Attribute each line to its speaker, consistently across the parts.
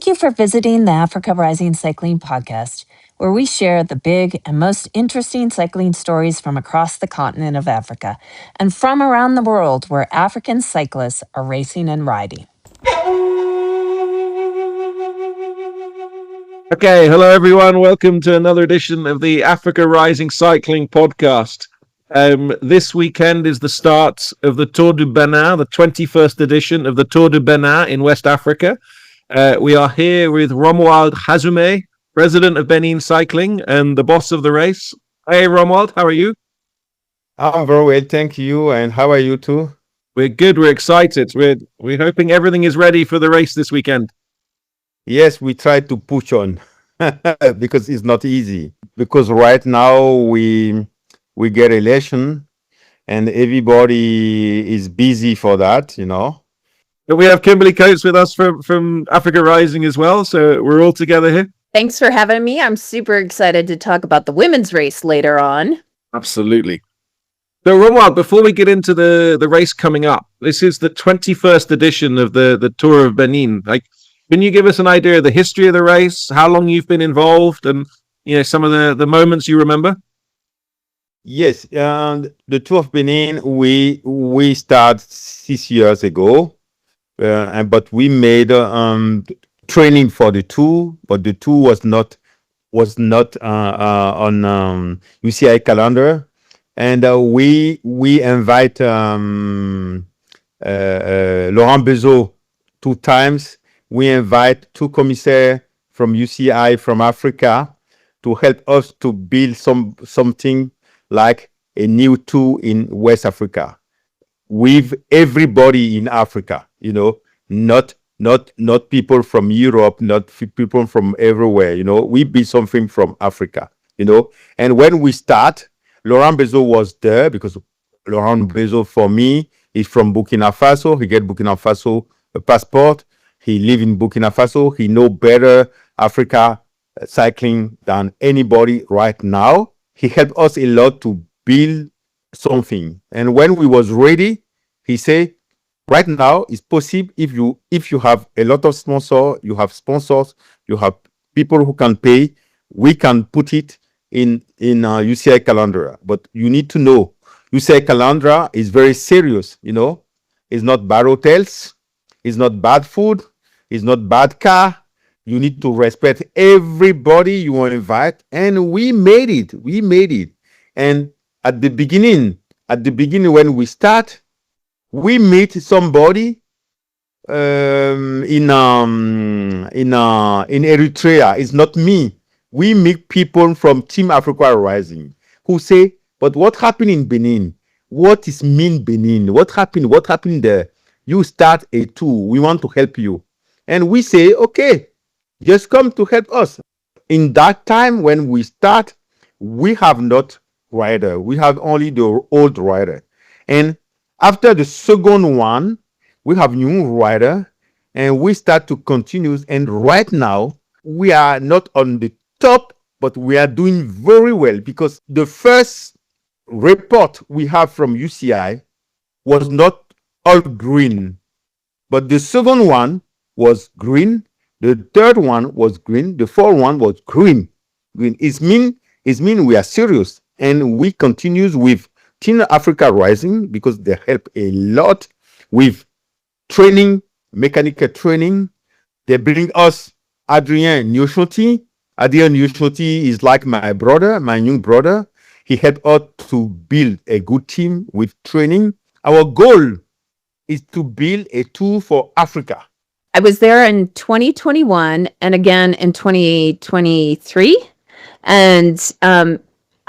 Speaker 1: you for visiting the Africa Rising Cycling podcast, where we share the big and most interesting cycling stories from across the continent of Africa and from around the world where African cyclists are racing and riding.
Speaker 2: Okay, hello everyone. Welcome to another edition of the Africa Rising Cycling podcast. This weekend is the start of the Tour du Bénin, the 21st edition of the Tour du Bénin in West Africa. We are here with Romuald Hazoumé, president of Bénin Cycling and the boss of the race. Hey Romuald, how are you?
Speaker 3: I'm very well, thank you. And how are you too?
Speaker 2: We're good, we're excited. We're hoping everything is ready for the race this weekend.
Speaker 3: Yes, we try to push on because it's not easy. Because right now we get election and everybody is busy for that,
Speaker 2: But we have Kimberly Coates with us from Africa Rising as well, so we're all together here.
Speaker 4: Thanks for having me. I'm super excited to talk about the women's race later on.
Speaker 2: Absolutely. So, Romuald, before we get into the race coming up, this is the 21st edition of the Tour of Benin. Can you give us an idea of the history of the race, how long you've been involved, and some of the moments you remember?
Speaker 3: Yes, the Tour of Benin, we started 6 years ago, but we made training for the tour, but the tour was not on UCI calendar, and we invite Laurent Bezot 2 times. We invite 2 commissaires from UCI from Africa to help us to build something like a new tour in West Africa with everybody in Africa, not people from Europe, not people from everywhere, we build something from Africa, And when we start, Laurent Bezot was there because Laurent Bezot, for me, is from Burkina Faso. He get Burkina Faso a passport. He live in Burkina Faso. He know better Africa cycling than anybody right now. He helped us a lot to build something. And when we was ready, he said, right now it's possible if you have a lot of sponsors, you have people who can pay, we can put it in UCI calendar. But you need to know UCI calendar is very serious, It's not bad hotels, it's not bad food, it's not bad car. You need to respect everybody you want to invite. And we made it. And at the beginning when we start, we meet somebody in Eritrea. It's not me. We meet people from Team Africa Rising who say, but what happened in Benin? What is mean Benin? What happened there? You start a tour. We want to help you. And we say, okay, just come to help us. In that time when we start, we have not rider. We have only the old rider. And after the second one, we have new rider, and we start to continue. And right now, we are not on the top, but we are doing very well because the first report we have from UCI was not all green, but the second one was green. The third one was green. The fourth one was green. It mean we are serious, and we continue with Team Africa Rising because they help a lot with training, mechanical training. They bring us Adrien Nyoshoti. Adrien Nyoshoti is like my brother, my young brother. He helped us to build a good team with training. Our goal is to build a tour for Africa.
Speaker 4: I was there in 2021 and again in 2023. And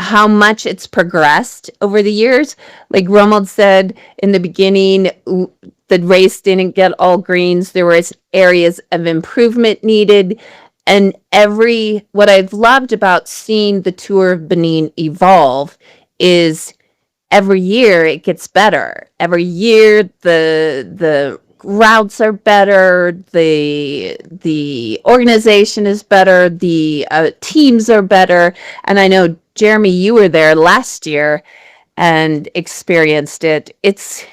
Speaker 4: how much it's progressed over the years. Like Romuald said in the beginning, the race didn't get all greens. There was areas of improvement needed. And what I've loved about seeing the Tour of Benin evolve is every year it gets better. Every year the routes are better, the organization is better, the teams are better. And I know, Jeremy, you were there last year and experienced it. It's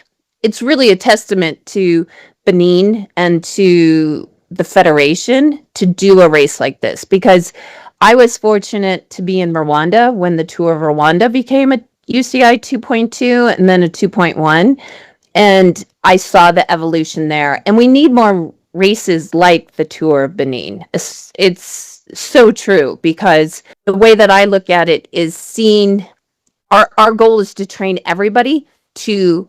Speaker 4: really a testament to Benin and to the federation to do a race like this, because I was fortunate to be in Rwanda when the Tour of Rwanda became a UCI 2.2 and then a 2.1. And I saw the evolution there. And we need more races like the Tour of Benin. It's so true, because the way that I look at it is seeing our goal is to train everybody to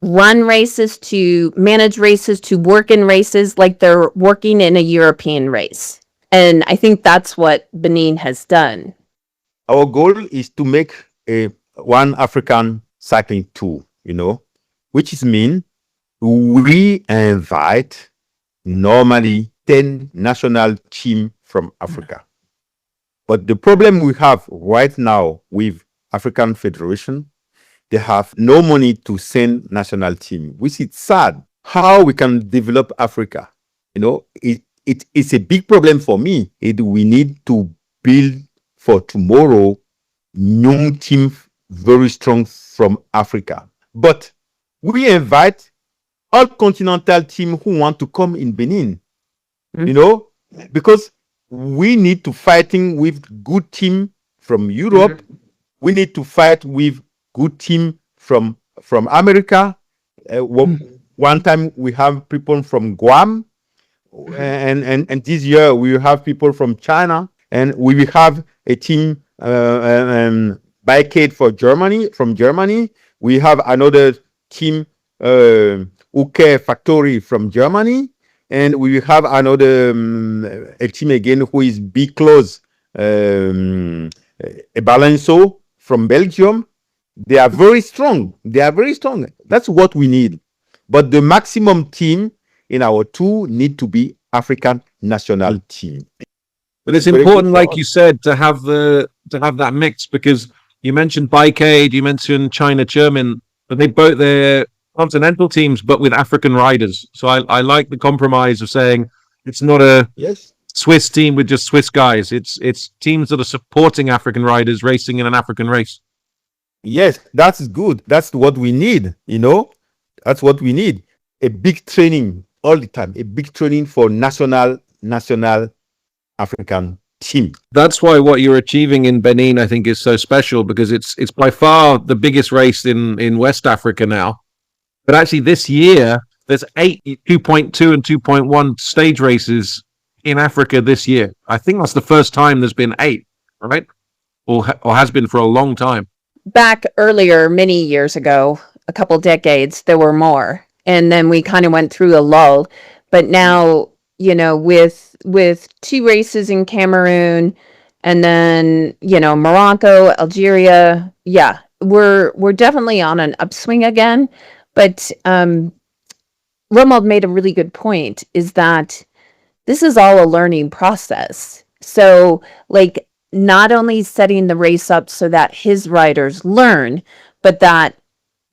Speaker 4: run races, to manage races, to work in races like they're working in a European race. And I think that's what Benin has done.
Speaker 3: Our goal is to make a one African cycling tour, which is mean we invite normally 10 national team from Africa. But the problem we have right now with African Federation, they have no money to send national team, which is sad. How we can develop Africa? It's a big problem for me. We need to build for tomorrow young team very strong from Africa. But we invite all continental team who want to come in Benin, because we need to fighting with good team from Europe. We need to fight with good team from America. One time we have people from Guam, and this year we have people from China, and we will have a team Bikade from Germany. We have another team Uke Factory from Germany, and we will have another a team again who is big close Balanço from Belgium. They are very strong. That's what we need. But the maximum team in our tour need to be African national team.
Speaker 2: But it's important, like you said, to have that mix, because you mentioned Bikade, you mentioned China German, but they're continental teams, but with African riders. So I like the compromise of saying it's not a Swiss team with just Swiss guys. It's teams that are supporting African riders racing in an African race.
Speaker 3: Yes, that's good. That's what we need. That's what we need. A big training all the time. A big training for national African team.
Speaker 2: That's why what you're achieving in Benin, I think, is so special, because it's by far the biggest race in West Africa now. But actually this year, there's 8 2.2 and 2.1 stage races in Africa this year. I think that's the first time there's been 8, right? Or has been for a long time.
Speaker 4: Back earlier, many years ago, a couple decades, there were more. And then we kind of went through a lull. But now, with 2 races in Cameroon, and then, Morocco, Algeria, we're definitely on an upswing again. But Romuald made a really good point, is that this is all a learning process. So, not only setting the race up so that his riders learn, but that,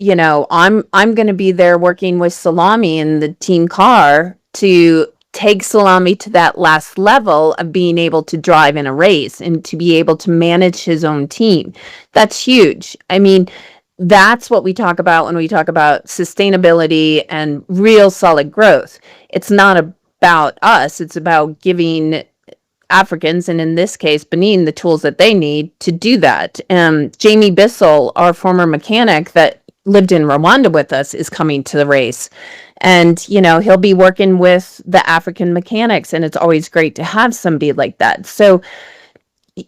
Speaker 4: I'm going to be there working with Salami in the team car to take Salami to that last level of being able to drive in a race and to be able to manage his own team. That's huge. I mean, that's what we talk about when we talk about sustainability and real solid growth. It's not about us. It's about giving Africans, and in this case, Benin, the tools that they need to do that. Jamie Bissell, our former mechanic that lived in Rwanda with us, is coming to the race. And, he'll be working with the African mechanics, and it's always great to have somebody like that. So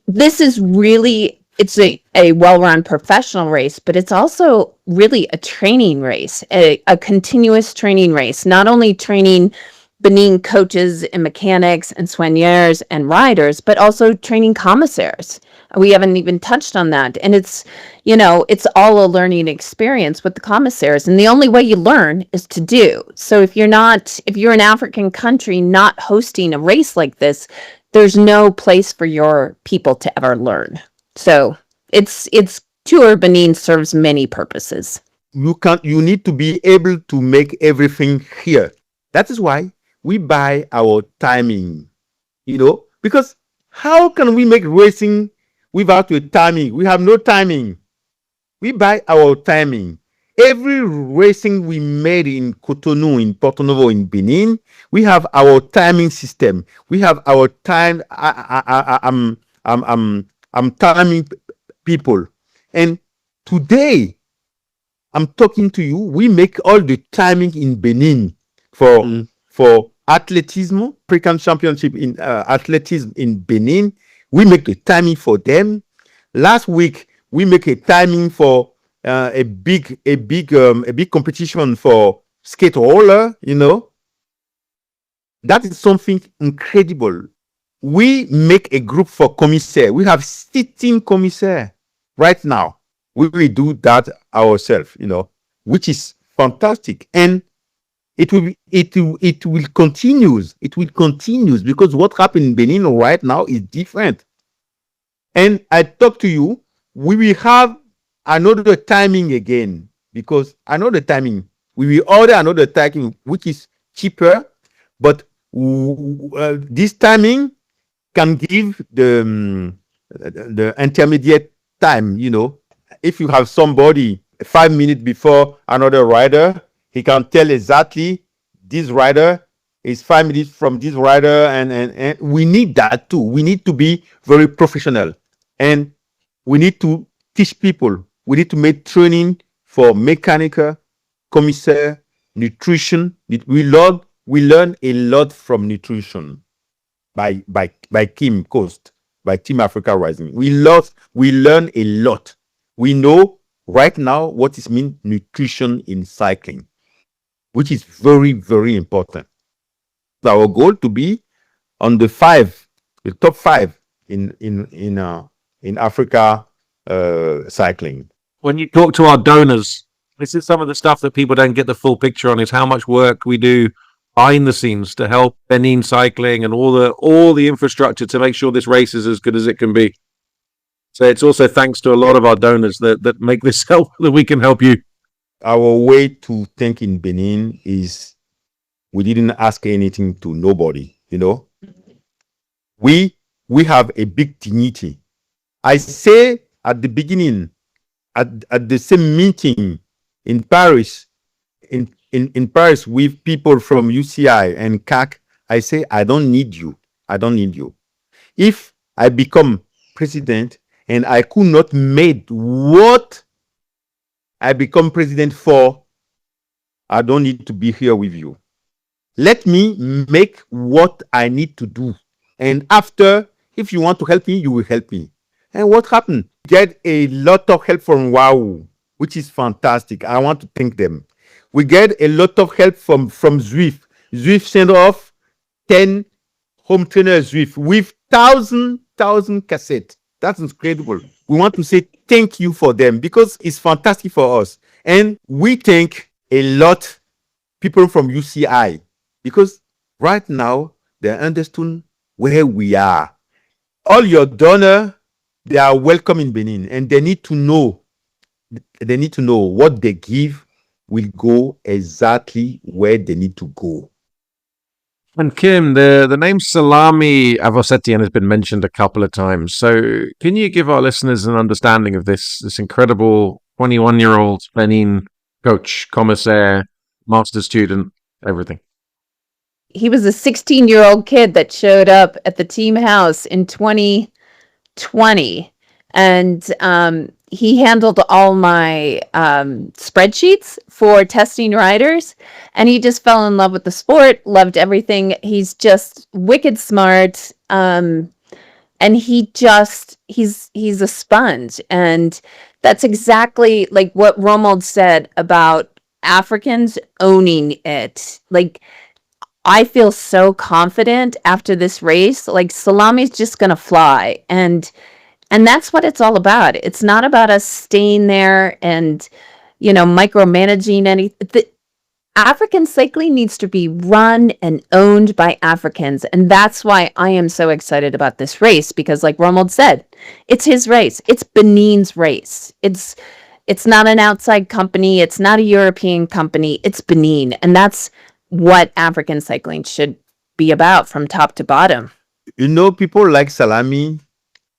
Speaker 4: this is really, it's a well-run professional race, but it's also really a training race, a continuous training race, not only training Benin coaches and mechanics and soigneurs and riders, but also training commissaires. We haven't even touched on that. And it's all a learning experience with the commissaires. And the only way you learn is to do. So if you're an African country not hosting a race like this, there's no place for your people to ever learn. So it's Tour Benin serves many purposes.
Speaker 3: You need to be able to make everything here. That is why we buy our timing, because how can we make racing without a timing? We have no timing. We buy our timing. every racing we made in Cotonou, in Porto Novo, in Benin, we have our timing system. We have our time. I'm timing people, and today I'm talking to you. We make all the timing in Benin for athleticism, African Championship in athleticism in Benin. We make the timing for them. Last week we make a timing for a big competition for skate roller. That is something incredible. We make a group for commissaires. We have 16 commissaires right now. We will do that ourselves, which is fantastic. And it will continue. It will continue because what happened in Benin right now is different. And I talk to you, we will have another timing again, because another timing, we will order another timing which is cheaper, but this timing can give the intermediate time. If you have somebody 5 minutes before another rider, he can tell exactly this rider is 5 minutes from this rider, and we need that too. We need to be very professional, and we need to teach people. We need to make training for mechanical, commissaire, nutrition. We learn a lot from nutrition by Kim Coast, by Team Africa Rising. We learn a lot. We know right now what is mean nutrition in cycling, which is very, very important. Our goal to be on the top five in Africa cycling.
Speaker 2: When you talk to our donors, this is some of the stuff that people don't get the full picture on, is how much work we do behind the scenes to help Benin Cycling and all the infrastructure to make sure this race is as good as it can be. So it's also thanks to a lot of our donors that make this help, that we can help you.
Speaker 3: Our way to think in Benin is we didn't ask anything to nobody, We have a big dignity. I say at the beginning, at the same meeting in Paris, in Paris with people from UCI and CAC, I say, I don't need you. I don't need you. If I become president and I could not make what I become president for, I don't need to be here with you. Let me make what I need to do. And after, if you want to help me, you will help me. And what happened? Get a lot of help from Wahoo, which is fantastic. I want to thank them. We get a lot of help from Zwift. Zwift sent off 10 home trainers Zwift with 1,000 cassettes. That's incredible. We want to say thank you for them because it's fantastic for us. And we thank a lot people from UCI because right now they understand where we are. All your donors, they are welcome in Benin, and they need to know what they give will go exactly where they need to go.
Speaker 2: And Kim, the name Salami Avosetian has been mentioned a couple of times. So can you give our listeners an understanding of this incredible 21-year-old Benin coach, commissaire, master student, everything?
Speaker 4: He was a 16-year-old kid that showed up at the team house in 2020, and he handled all my spreadsheets for testing riders, and he just fell in love with the sport, loved everything. He's just wicked smart, and he's a sponge, and that's exactly like what Romuald said about Africans owning it. Like, I feel so confident after this race. Like, Salami's just gonna fly, and that's what it's all about. It's not about us staying there and, micromanaging anything. African cycling needs to be run and owned by Africans. And that's why I am so excited about this race, because like Romuald said, it's his race. It's Benin's race. It's not an outside company. It's not a European company. It's Benin. And that's what African cycling should be about from top to bottom.
Speaker 3: People like Salami,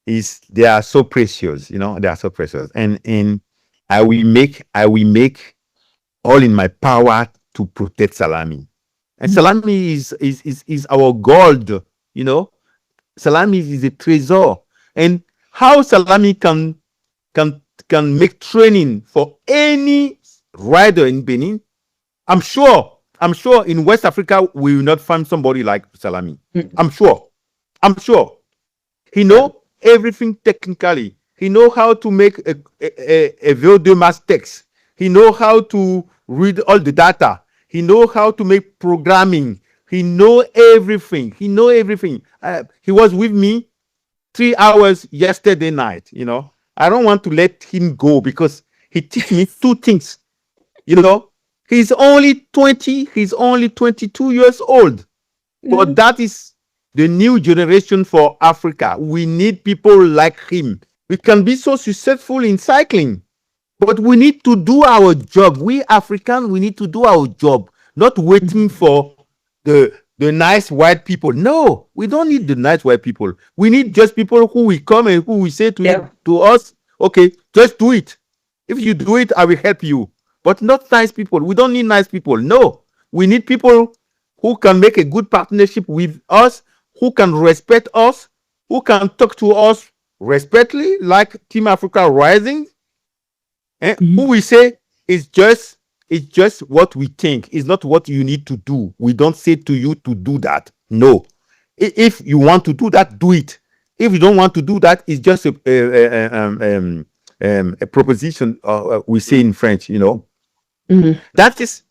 Speaker 3: they are so precious, they are so precious. And I will make all in my power to protect salami. And salami is our gold, you know. Salami is a treasure. And how salami can can make training for any rider in Benin, I'm sure in West Africa we will not find somebody like Salami. I'm sure. He know everything technically. He know how to make a VO2 mass text. He know how to read all the data. He know how to make programming. He know everything. He was with me 3 hours yesterday night. You know, I don't want to let him go because he teach me two things. You know, he's only 20. He's only 22 years old. But that is the new generation for Africa. We need people like him. We can be so successful in cycling, but we need to do our job. We Africans, we need to do our job, not waiting for the nice white people. No, we don't need the nice white people. We need just people who will come and who will say to us, okay, just do it. If you do it, I will help you. But not nice people. We don't need nice people. No, we need people who can make a good partnership with us, who can respect us, who can talk to us respectfully, like Team Africa Rising, and who we say it's just what we think. It's not what you need to do. We don't say to you to do that. No. If you want to do that, do it. If you don't want to do that, it's just a proposition. We say in French, you know. That is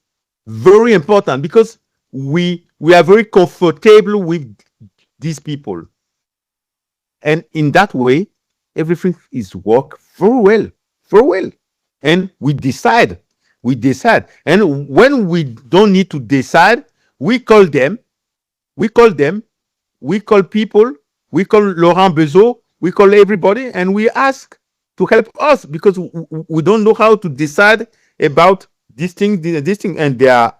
Speaker 3: very important because we are very comfortable with these people, and in that way, everything is work very well. And we decide. And when we don't need to decide, we call them. We call people. We call Laurent Bezot. We call everybody, and we ask to help us because we don't know how to decide about this thing, and they are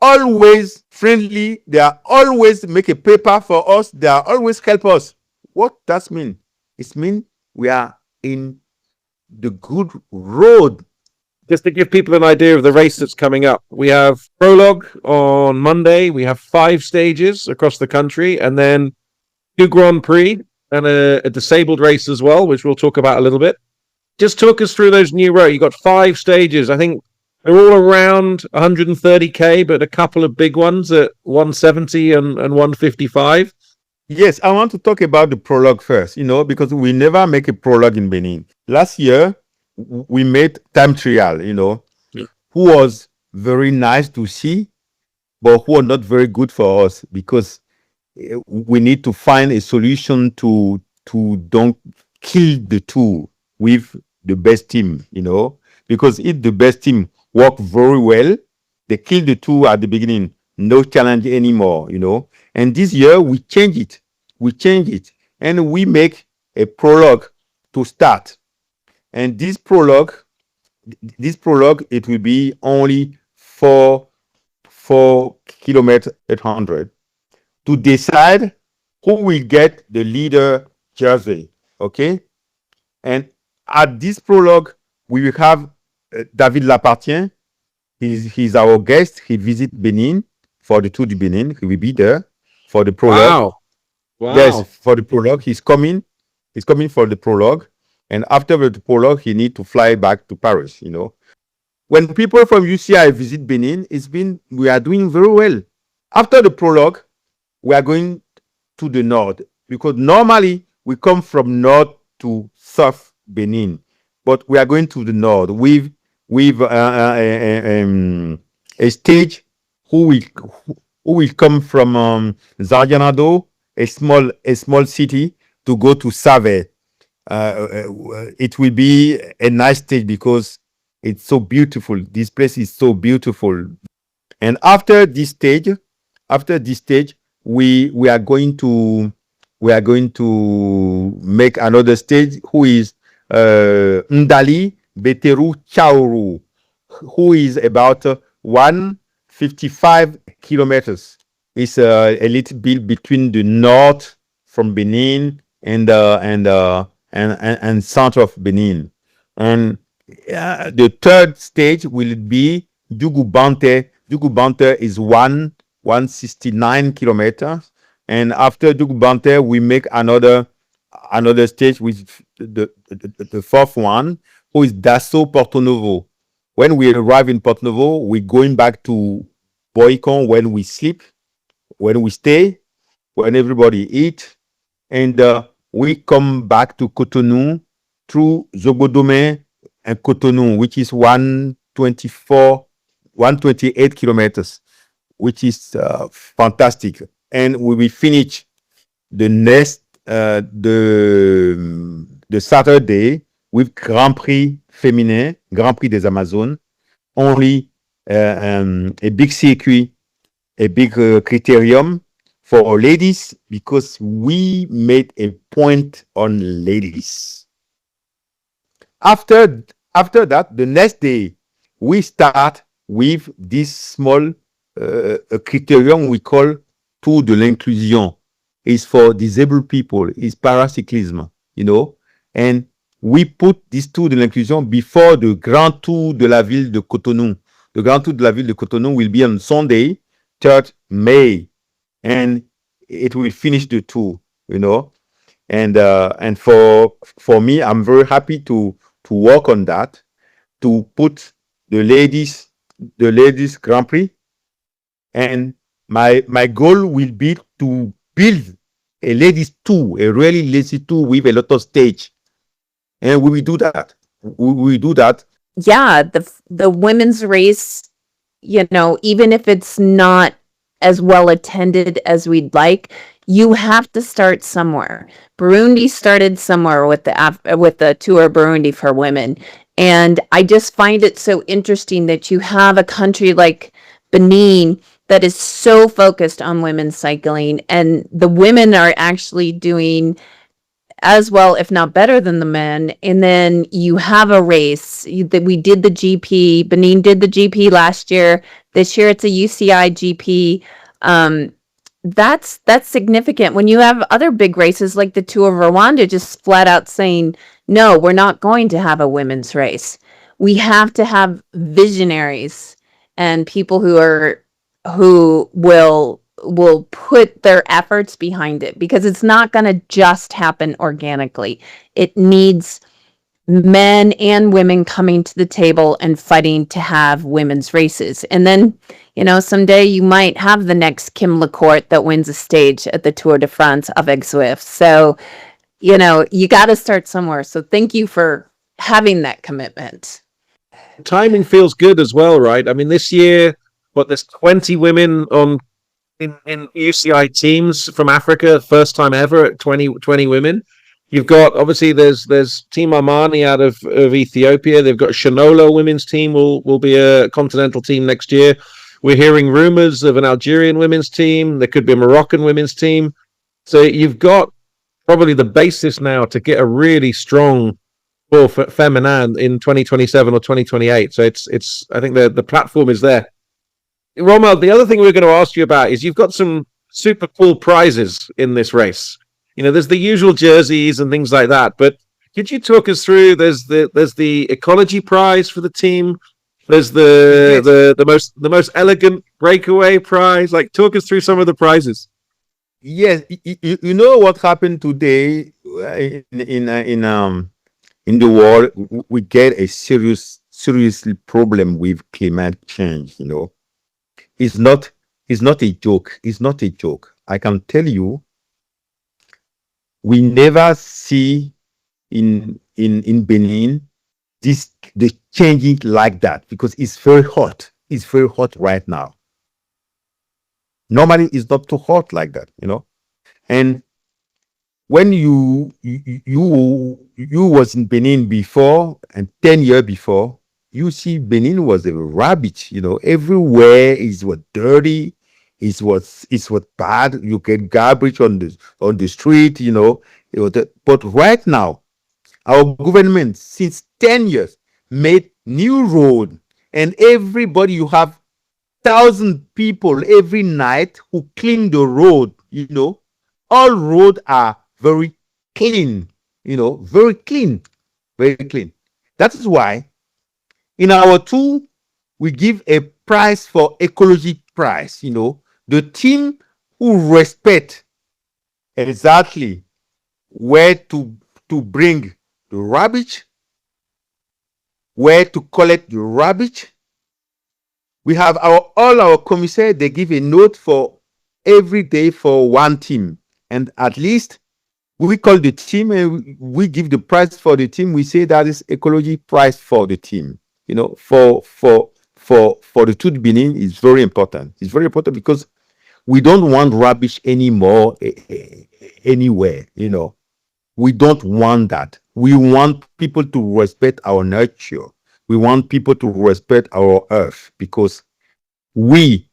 Speaker 3: always friendly. They are always make a paper for us. They are always help us. What does mean? It means we are in the good road.
Speaker 2: Just to give people an idea of the race that's coming up, we have prologue on Monday. We have 5 stages across the country, and then 2 Grand Prix and a disabled race as well, which we'll talk about a little bit. Just talk us through those new roads. You got 5 stages. I think they're all around 130k, but a couple of big ones at 170 and 155.
Speaker 3: Yes, I want to talk about the prologue first, you know, because we never make a prologue in Benin. Last year, we made time trial, you know, who was very nice to see, but who are not very good for us because we need to find a solution to don't kill the two with the best team, you know, because if the best team work very well, they kill the two at the beginning, no challenge anymore, you know. And this year we change it, and we make a prologue to start. And this prologue, it will be only 4 kilometers 800 to decide who will get the leader jersey. Okay, and at this prologue we will have David Lappartient. He's our guest. He visit Benin for the Tour du Bénin. He will be there for the prologue.
Speaker 2: Wow.
Speaker 3: Yes, for the prologue. He's coming for the prologue. And after the prologue, he need to fly back to Paris, you know. When people from UCI visit Benin, we are doing very well. After the prologue, we are going to the north because normally we come from north to south Benin, but we are going to the north with a stage who will come from Zardianado, a small city, to go to Save. It will be a nice stage because it's so beautiful. This place is so beautiful. And after this stage, we are going to make another stage who is Ndali Beteru Chauru, who is about 155 kilometers. It's a little bit between the north from Benin and south of Benin. And the third stage will be Dugubante is 169 kilometers. And after Dugubante, we make another stage with the fourth one, who is Dasso Porto Novo. When we arrive in Porto Novo, we're going back to Boicon when we sleep, when we stay, when everybody eat, and we come back to Cotonou through Zogodome and Cotonou, which is 128 kilometers, which is fantastic. And we will finish the next the Saturday with Grand Prix Féminin, Grand Prix des Amazones, only a big circuit, a big criterium for ladies, because we made a point on ladies. After that, the next day, we start with this small criterium we call Tour de l'Inclusion. It's for disabled people. It's paracyclism, and we put this Tour de l'Inclusion before the Grand Tour de la Ville de Cotonou. The Grand Tour de la Ville de Cotonou will be on Sunday, 3rd May, and it will finish the tour, And for me, I'm very happy to work on that, to put the ladies Grand Prix, and my goal will be to build a ladies tour, a really lazy tour with a lot of stage, and we will do that.
Speaker 4: Yeah, the women's race, even if it's not as well attended as we'd like, you have to start somewhere. Burundi started somewhere with the Tour Burundi for women, and I just find it so interesting that you have a country like Benin that is so focused on women's cycling, and the women are actually doing as well, if not better than the men. And then you have a race that we did the GP. Benin did the GP last year. This year it's a UCI GP. That's significant. When you have other big races like the Tour of Rwanda just flat out saying, no, we're not going to have a women's race. We have to have visionaries and people who will put their efforts behind it, because it's not going to just happen organically. It needs men and women coming to the table and fighting to have women's races. And then, someday you might have the next Kim Lacourt that wins a stage at the Tour de France avec Zwift. So, you got to start somewhere. So thank you for having that commitment.
Speaker 2: Timing feels good as well, right? I mean, this year, there's 20 women in UCI teams from Africa, first time ever at 20 women. You've got, obviously, there's Team Armani out of Ethiopia. They've got Shanolo women's team will be a continental team next year. We're hearing rumors of an Algerian women's team. There could be a Moroccan women's team. So you've got probably the basis now to get a really strong for Feminin in 2027 or 2028. So it's I think the platform is there. Romuald, the other thing we're going to ask you about is you've got some super cool prizes in this race. There's the usual jerseys and things like that, but could you talk us through? There's the ecology prize for the team. There's the most elegant breakaway prize. Like, talk us through some of the prizes.
Speaker 3: Yes, you know what happened today in the world. We get a serious problem with climate change. It's not a joke. It's not a joke. I can tell you, we never see in Benin the changing like that, because it's very hot. It's very hot right now. Normally, it's not too hot like that, And when you was in Benin before, and 10 years before, you see Benin was a rubbish, everywhere is what dirty, is what bad. You get garbage on the street, But right now, our government since 10 years made new road, and everybody, you have 1,000 people every night who clean the road. All roads are very clean, very clean, very clean. That is why in our tour, we give a prize for ecology prize, the team who respect exactly where to bring the rubbish, where to collect the rubbish. We have all our commissaires, they give a note for every day for one team. And at least we call the team and we give the prize for the team. We say that is ecology prize for the team. For the Tour du Bénin, it's very important. It's very important because we don't want rubbish anymore anywhere. We don't want that. We want people to respect our nature. We want people to respect our earth because we,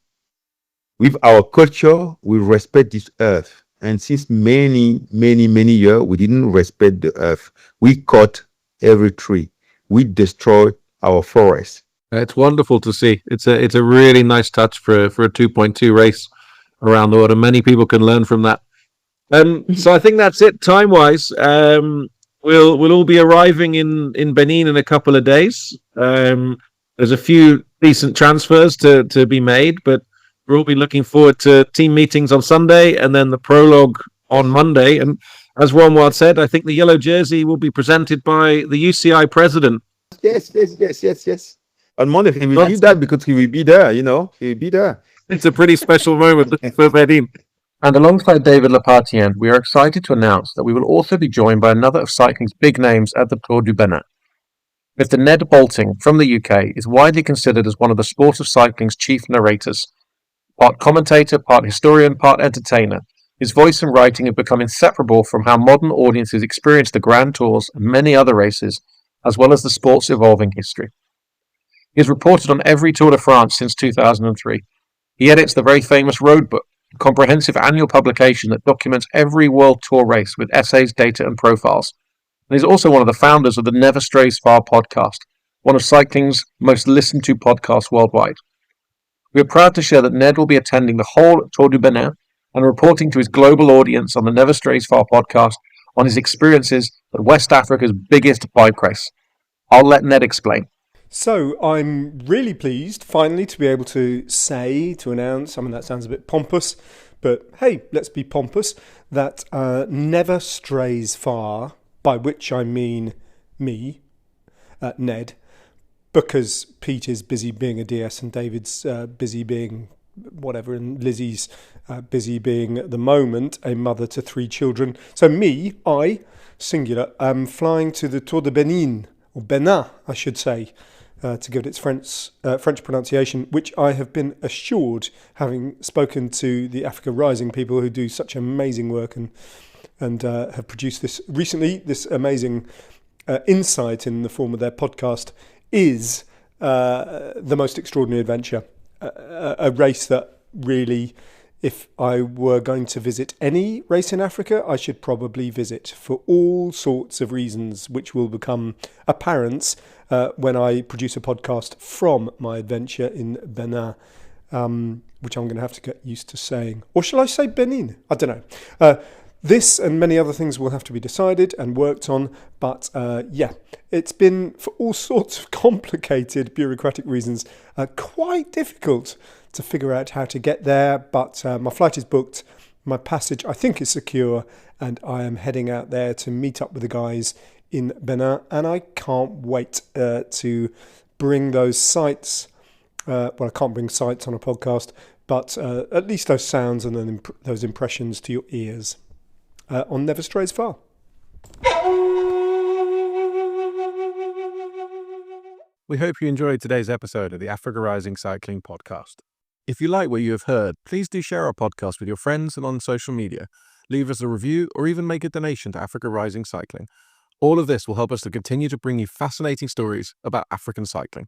Speaker 3: with our culture, we respect this earth. And since many, many, many years, we didn't respect the earth. We cut every tree. We destroy our forest.
Speaker 2: It's wonderful to see. It's a really nice touch for a 2.2 race around the world, and many people can learn from that. So I think that's it time wise. We'll all be arriving in Benin in a couple of days. There's a few decent transfers to be made, but we'll all be looking forward to team meetings on Sunday and then the prologue on Monday. And as Romuald said, I think the yellow jersey will be presented by the UCI president.
Speaker 3: Yes. On Monday, he will do that because he will be there, he will be there.
Speaker 2: It's a pretty special moment for Benin. And alongside David Lappartient, we are excited to announce that we will also be joined by another of cycling's big names at the Tour du Bénin. Mr. Ned Boulting from the UK is widely considered as one of the sport of cycling's chief narrators. Part commentator, part historian, part entertainer, his voice and writing have become inseparable from how modern audiences experience the Grand Tours and many other races, as well as the sport's evolving history. He has reported on every Tour de France since 2003. He edits the very famous Road Book, a comprehensive annual publication that documents every World Tour race with essays, data, and profiles. And he's also one of the founders of the Never Strays Far podcast, one of cycling's most listened to podcasts worldwide. We are proud to share that Ned will be attending the whole Tour du Bénin and reporting to his global audience on the Never Strays Far podcast on his experiences at West Africa's biggest bike race. I'll let Ned explain.
Speaker 5: So I'm really pleased finally to be able to announce, that sounds a bit pompous, but hey, let's be pompous, that Never Strays Far, by which I mean me, Ned, because Pete is busy being a DS and David's busy being whatever, and Lizzie's busy being at the moment a mother to 3 children. So me, I, singular, am flying to the Tour de Bénin, or Benin, I should say, to give it its French pronunciation, which I have been assured, having spoken to the Africa Rising people who do such amazing work and have produced this recently, this amazing insight in the form of their podcast, is the most extraordinary adventure. A race that really, if I were going to visit any race in Africa, I should probably visit for all sorts of reasons, which will become apparent when I produce a podcast from my adventure in Benin, which I'm going to have to get used to saying. Or shall I say Benin? I don't know. This and many other things will have to be decided and worked on, but it's been, for all sorts of complicated bureaucratic reasons, quite difficult to figure out how to get there, but my flight is booked, my passage I think is secure, and I am heading out there to meet up with the guys in Benin, and I can't wait to bring those sights, I can't bring sights on a podcast, but at least those sounds and then those impressions to your ears on Never Strays Far.
Speaker 6: We hope you enjoyed today's episode of the Africa Rising Cycling Podcast. If you like what you have heard, please do share our podcast with your friends and on social media. Leave us a review or even make a donation to Africa Rising Cycling. All of this will help us to continue to bring you fascinating stories about African cycling.